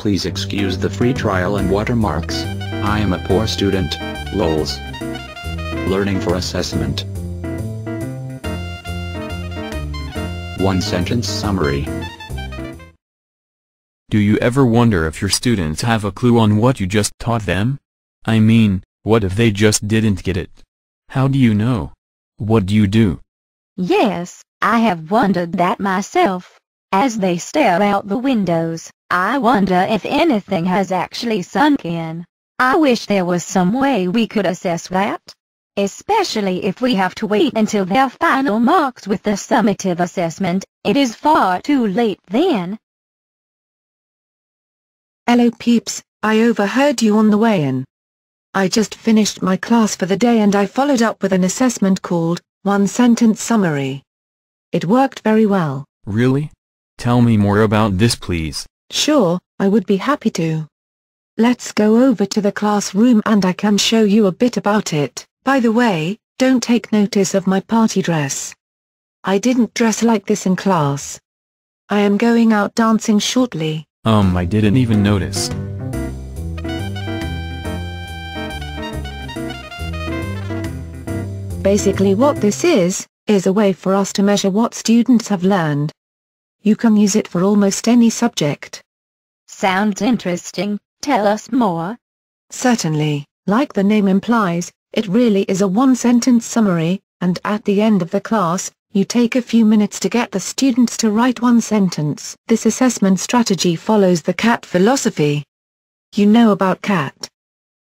Please excuse the free trial and watermarks. I am a poor student, lols. Learning for assessment. One sentence summary. Do you ever wonder if your students have a clue on what you just taught them? I mean, what if they just didn't get it? How do you know? What do you do? Yes, I have wondered that myself. As they stare out the windows, I wonder if anything has actually sunk in. I wish there was some way we could assess that. Especially if we have to wait until their final marks with the summative assessment, it is far too late then. Hello peeps, I overheard you on the way in. I just finished my class for the day and I followed up with an assessment called One Sentence Summary. It worked very well. Really? Tell me more about this please. Sure, I would be happy to. Let's go over to the classroom and I can show you a bit about it. By the way, don't take notice of my party dress. I didn't dress like this in class. I am going out dancing shortly. I didn't even notice. Basically what this is a way for us to measure what students have learned. You can use it for almost any subject. Sounds interesting, tell us more. Certainly, like the name implies, it really is a one-sentence summary, and at the end of the class, you take a few minutes to get the students to write one sentence. This assessment strategy follows the CAT philosophy. You know about CAT,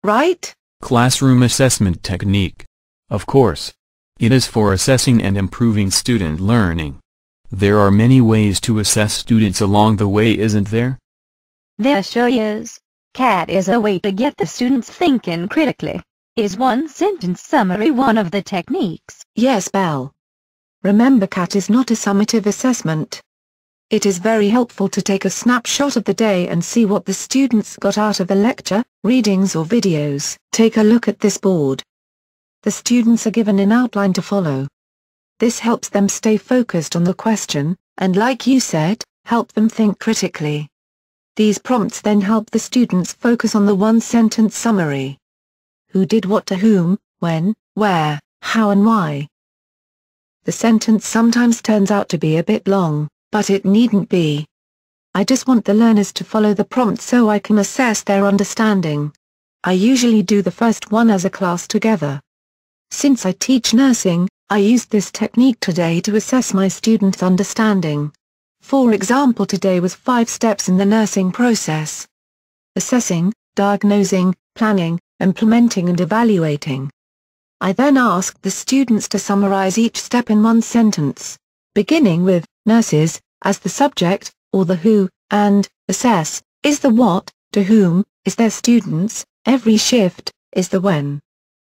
right? Classroom assessment technique. Of course. It is for assessing and improving student learning. There are many ways to assess students along the way, isn't there? There sure is. CAT is a way to get the students thinking critically. Is one sentence summary one of the techniques? Yes, Belle. Remember, CAT is not a summative assessment. It is very helpful to take a snapshot of the day and see what the students got out of the lecture, readings or videos. Take a look at this board. The students are given an outline to follow. This helps them stay focused on the question, and like you said, help them think critically. These prompts then help the students focus on the one-sentence summary. Who did what to whom, when, where, how and why. The sentence sometimes turns out to be a bit long, but it needn't be. I just want the learners to follow the prompt so I can assess their understanding. I usually do the first one as a class together. Since I teach nursing, I used this technique today to assess my students' understanding. For example, today was 5 steps in the nursing process: assessing, diagnosing, planning, implementing and evaluating. I then asked the students to summarize each step in one sentence, beginning with nurses as the subject, or the who, and assess is the what, to whom is their students, every shift is the when,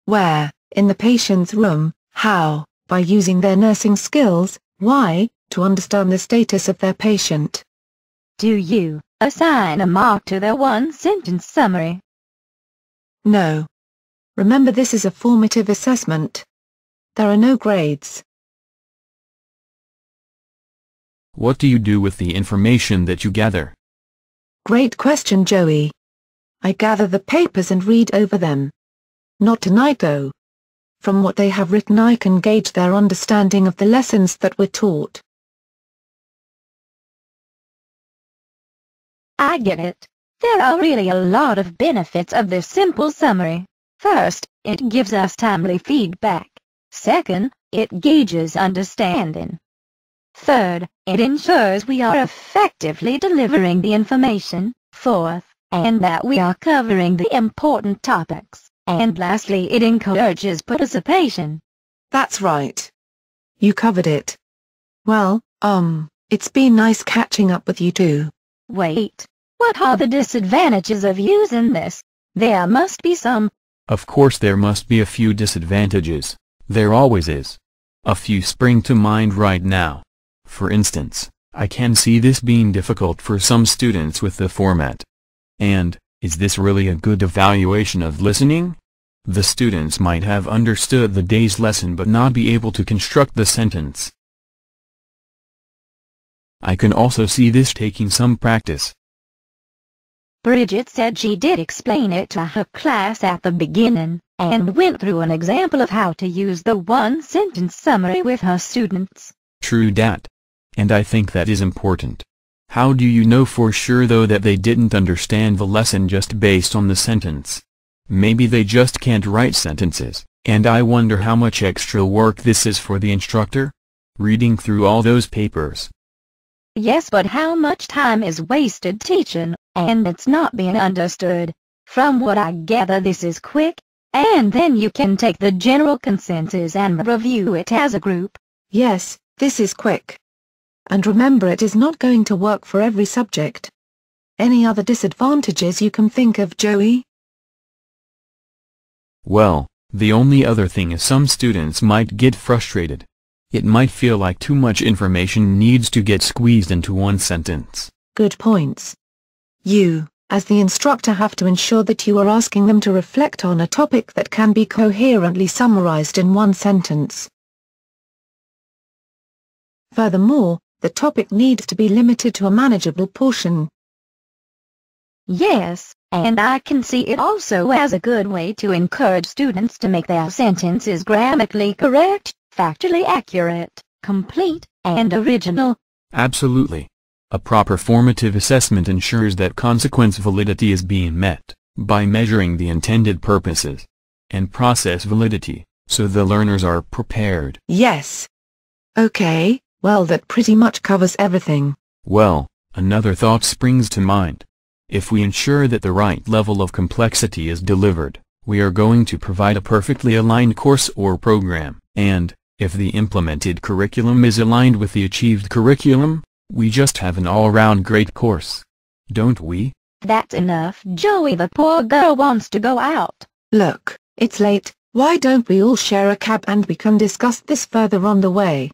where, in the patient's room, how, by using their nursing skills, why, to understand the status of their patient. Do you assign a mark to their one-sentence summary? No. Remember, this is a formative assessment. There are no grades. What do you do with the information that you gather? Great question, Joey. I gather the papers and read over them. Not tonight though. From what they have written I can gauge their understanding of the lessons that were taught. I get it. There are really a lot of benefits of this simple summary. First, it gives us timely feedback. Second, it gauges understanding. Third, it ensures we are effectively delivering the information. Fourth, and that we are covering the important topics. And lastly, it encourages participation. That's right. You covered it. Well, it's been nice catching up with you too. Wait, what are the disadvantages of using this? There must be some. Of course there must be a few disadvantages. There always is. A few spring to mind right now. For instance, I can see this being difficult for some students with the format. And, is this really a good evaluation of listening? The students might have understood the day's lesson but not be able to construct the sentence. I can also see this taking some practice. Bridget said she did explain it to her class at the beginning, and went through an example of how to use the one-sentence summary with her students. True dat. And I think that is important. How do you know for sure though that they didn't understand the lesson just based on the sentence? Maybe they just can't write sentences, and I wonder how much extra work this is for the instructor? Reading through all those papers. Yes, but how much time is wasted teaching, and it's not being understood? From what I gather, this is quick, and then you can take the general consensus and review it as a group. Yes, this is quick. And remember, it is not going to work for every subject. Any other disadvantages you can think of, Joey? Well, the only other thing is some students might get frustrated. It might feel like too much information needs to get squeezed into one sentence. Good points. You, as the instructor, have to ensure that you are asking them to reflect on a topic that can be coherently summarized in one sentence. Furthermore, the topic needs to be limited to a manageable portion. Yes, and I can see it also as a good way to encourage students to make their sentences grammatically correct, factually accurate, complete, and original. Absolutely. A proper formative assessment ensures that consequence validity is being met, by measuring the intended purposes, and process validity, so the learners are prepared. Yes. Okay, well, that pretty much covers everything. Well, another thought springs to mind. If we ensure that the right level of complexity is delivered, we are going to provide a perfectly aligned course or program, and, if the implemented curriculum is aligned with the achieved curriculum, we just have an all-round great course. Don't we? That's enough, Joey. The poor girl wants to go out. Look, it's late. Why don't we all share a cab and we can discuss this further on the way?